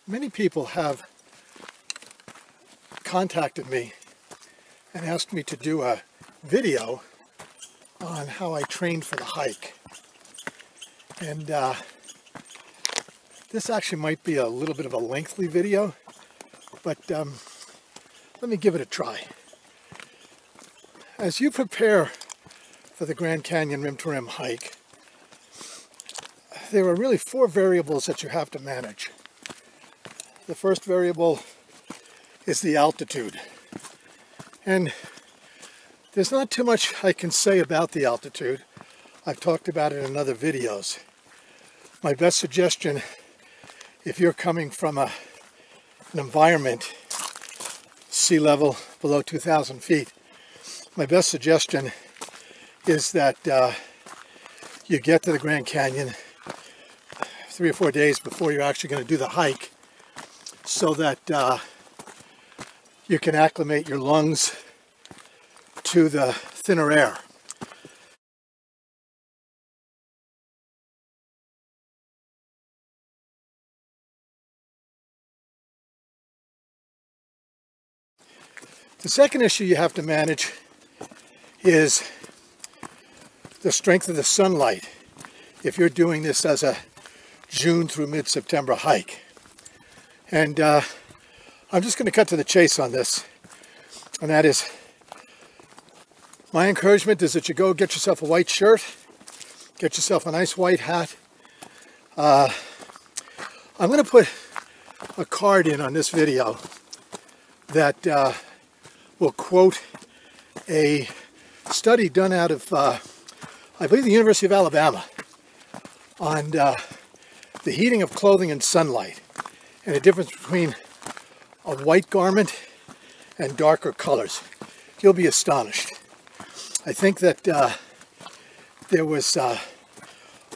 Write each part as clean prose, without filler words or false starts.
Many people have contacted me and asked me to do a video on how I trained for the hike. And this actually might be a little bit of a lengthy video, but let me give it a try. As you prepare for the Grand Canyon Rim to Rim hike, there are really 4 variables that you have to manage. The first variable is the altitude. And there's not too much I can say about the altitude. I've talked about it in other videos. My best suggestion, if you're coming from an environment sea level below 2,000 feet, my best suggestion is that you get to the Grand Canyon 3 or 4 days before you're actually going to do the hike, so that you can acclimate your lungs to the thinner air. The second issue you have to manage is the strength of the sunlight if you're doing this as a June through mid-September hike. And I'm just going to cut to the chase on this, and that is, my encouragement is that you go get yourself a white shirt, get yourself a nice white hat. I'm going to put a card in on this video that will quote a study done out of, I believe, the University of Alabama on the heating of clothing and sunlight, and the difference between a white garment and darker colors. You'll be astonished. I think that there was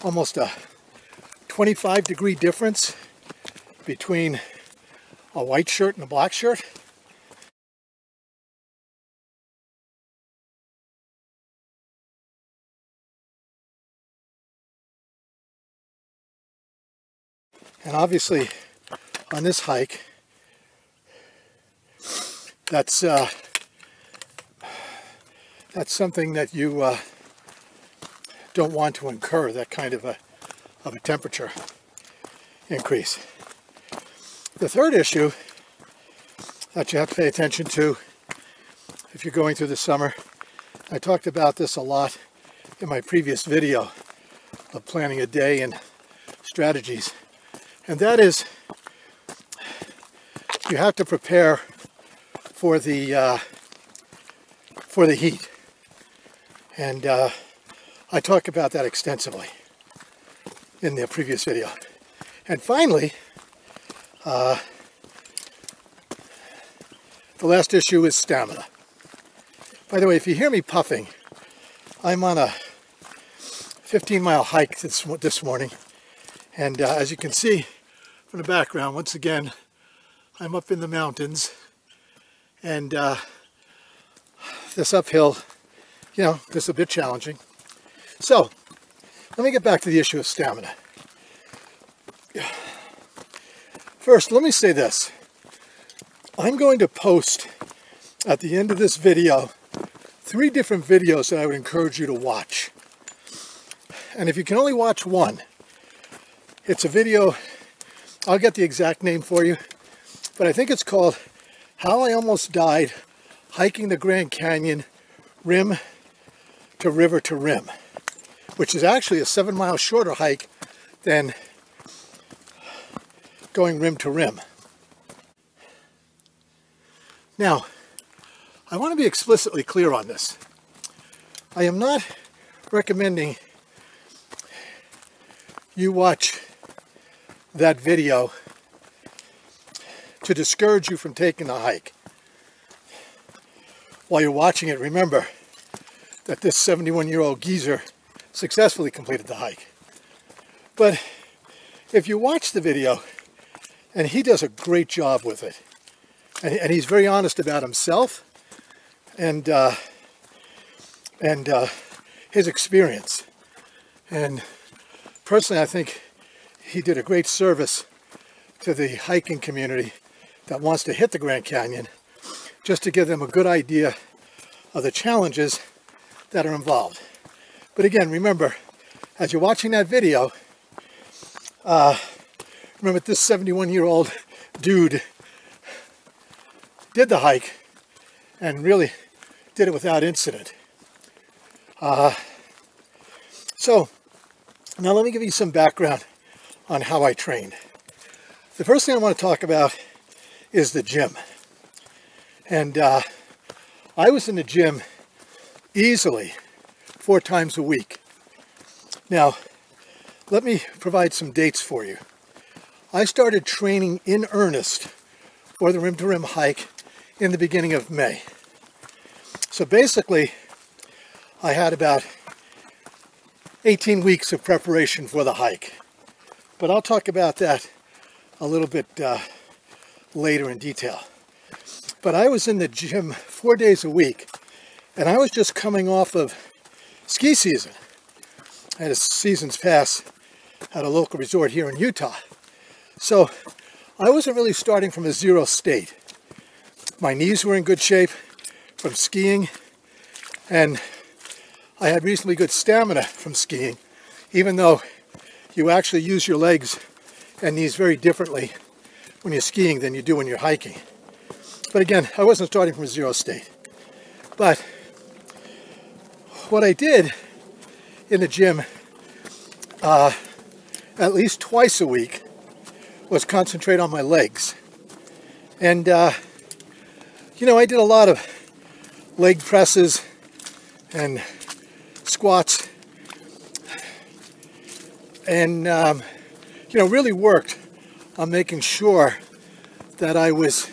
almost a 25-degree difference between a white shirt and a black shirt. And obviously, on this hike, that's something that you don't want to incur, that kind of a temperature increase. The third issue that you have to pay attention to if you're going through the summer, I talked about this a lot in my previous video of planning a day and strategies. And that is, you have to prepare for the heat. And I talk about that extensively in the previous video. And finally, the last issue is stamina. By the way, if you hear me puffing, I'm on a 15-mile hike this morning. And as you can see from the background, once again, I'm up in the mountains, and this uphill, you know, is a bit challenging. So, let me get back to the issue of stamina. First, let me say this. I'm going to post at the end of this video 3 different videos that I would encourage you to watch. And if you can only watch one, it's a video, I'll get the exact name for you, but I think it's called How I Almost Died Hiking the Grand Canyon Rim to River to Rim, which is actually a 7-mile shorter hike than going rim to rim. Now, I want to be explicitly clear on this. I am not recommending you watch that video to discourage you from taking the hike. While you're watching it, remember that this 71-year-old geezer successfully completed the hike. But if you watch the video, and he does a great job with it, and he's very honest about himself and his experience. And personally, I think he did a great service to the hiking community that wants to hit the Grand Canyon, just to give them a good idea of the challenges that are involved. But again, remember, as you're watching that video, remember this 71-year-old dude did the hike and really did it without incident. So now let me give you some background on how I trained. The first thing I want to talk about is the gym. And I was in the gym easily 4 times a week. Now, let me provide some dates for you. I started training in earnest for the Rim to Rim hike in the beginning of May. So basically, I had about 18 weeks of preparation for the hike. But I'll talk about that a little bit later in detail. But I was in the gym 4 days a week, and I was just coming off of ski season. I had a season's pass at a local resort here in Utah. So I wasn't really starting from a zero state. My knees were in good shape from skiing, and I had reasonably good stamina from skiing, even though you actually use your legs and knees very differently when you're skiing than you do when you're hiking. But again, I wasn't starting from a zero state. But what I did in the gym at least twice a week was concentrate on my legs. And you know, I did a lot of leg presses and squats, and you know, really worked on making sure that I was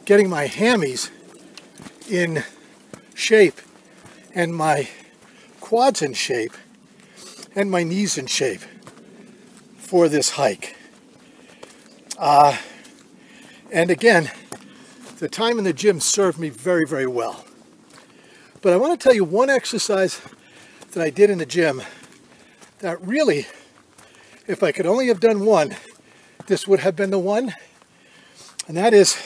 getting my hammies in shape and my quads in shape and my knees in shape for this hike. And again, the time in the gym served me very, very well. But I want to tell you one exercise that I did in the gym that really, if I could only have done one, this would have been the one. And that is,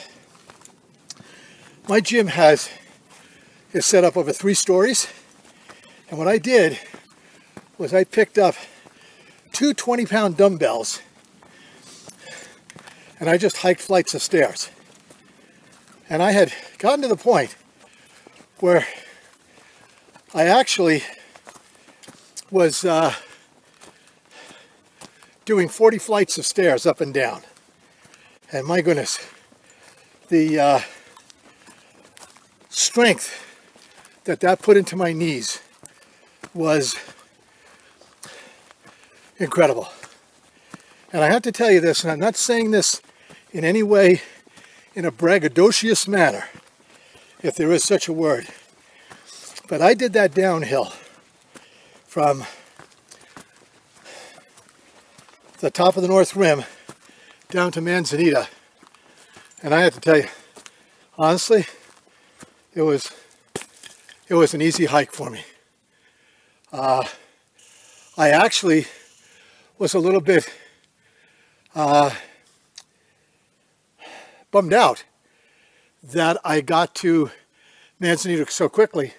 my gym is set up over 3 stories. And what I did was I picked up 2 20-pound dumbbells and I just hiked flights of stairs. And I had gotten to the point where I actually was doing 40 flights of stairs up and down. And my goodness, the strength that put into my knees was incredible. And I have to tell you this, and I'm not saying this in any way in a braggadocious manner, if there is such a word, but I did that downhill from the top of the North Rim down to Manzanita, and I have to tell you, honestly, it was an easy hike for me. I actually was a little bit bummed out that I got to Manzanita so quickly,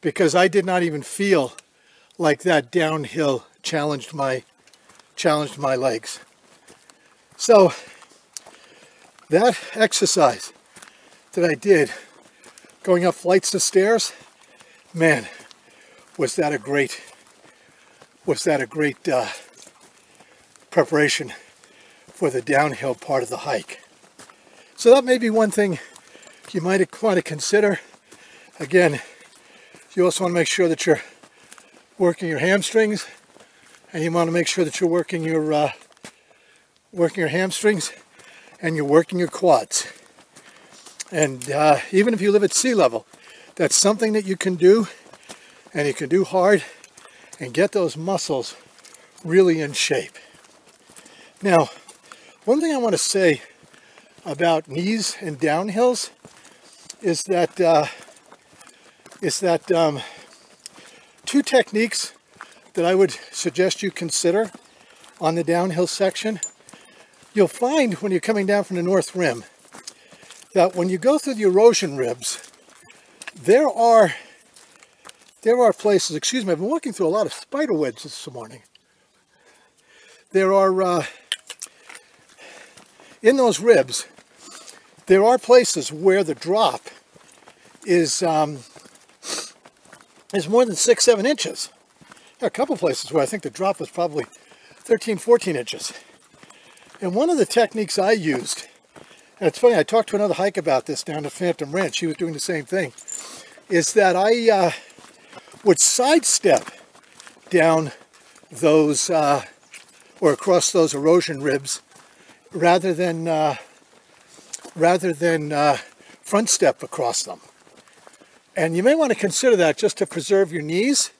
because I did not even feel like that downhill challenged my legs. So that exercise that I did, going up flights of stairs, man, was that a great preparation for the downhill part of the hike. So that may be one thing you might want to consider. Again, you also want to make sure that you're working your hamstrings, and you want to make sure that you're working your hamstrings and you're working your quads. And even if you live at sea level, that's something that you can do, and you can do hard and get those muscles really in shape. Now, one thing I want to say about knees and downhills is that 2 techniques that I would suggest you consider on the downhill section. you'll find when you're coming down from the north rim that when you go through the erosion ribs, there are places, excuse me, I've been walking through a lot of spider webs this morning. There are, in those ribs, there are places where the drop is more than 6-7 inches. There are a couple places where I think the drop was probably 13-14 inches. And one of the techniques I used, and it's funny, I talked to another hike about this down at Phantom Ranch, she was doing the same thing, is that I would sidestep down those, or across those erosion ribs, rather than front step across them. And you may want to consider that just to preserve your knees.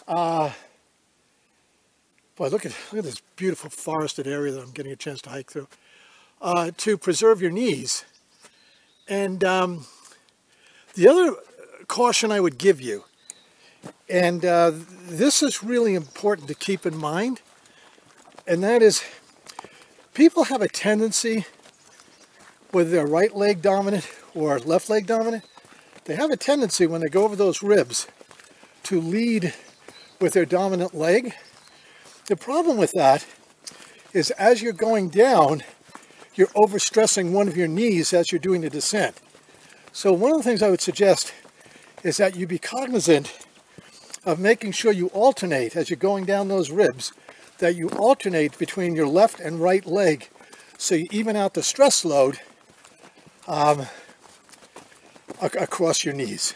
Boy, look at this beautiful forested area that I'm getting a chance to hike through. To preserve your knees. And the other caution I would give you, and this is really important to keep in mind, and that is people have a tendency, whether they're right leg dominant or left leg dominant, they have a tendency when they go over those ribs to lead with their dominant leg. The problem with that is as you're going down, you're overstressing one of your knees as you're doing the descent. So one of the things I would suggest is that you be cognizant of making sure you alternate as you're going down those ribs, that you alternate between your left and right leg so you even out the stress load across your knees.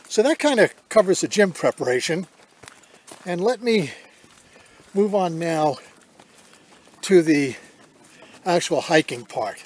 So that kind of covers the gym preparation. And let me move on now to the actual hiking part.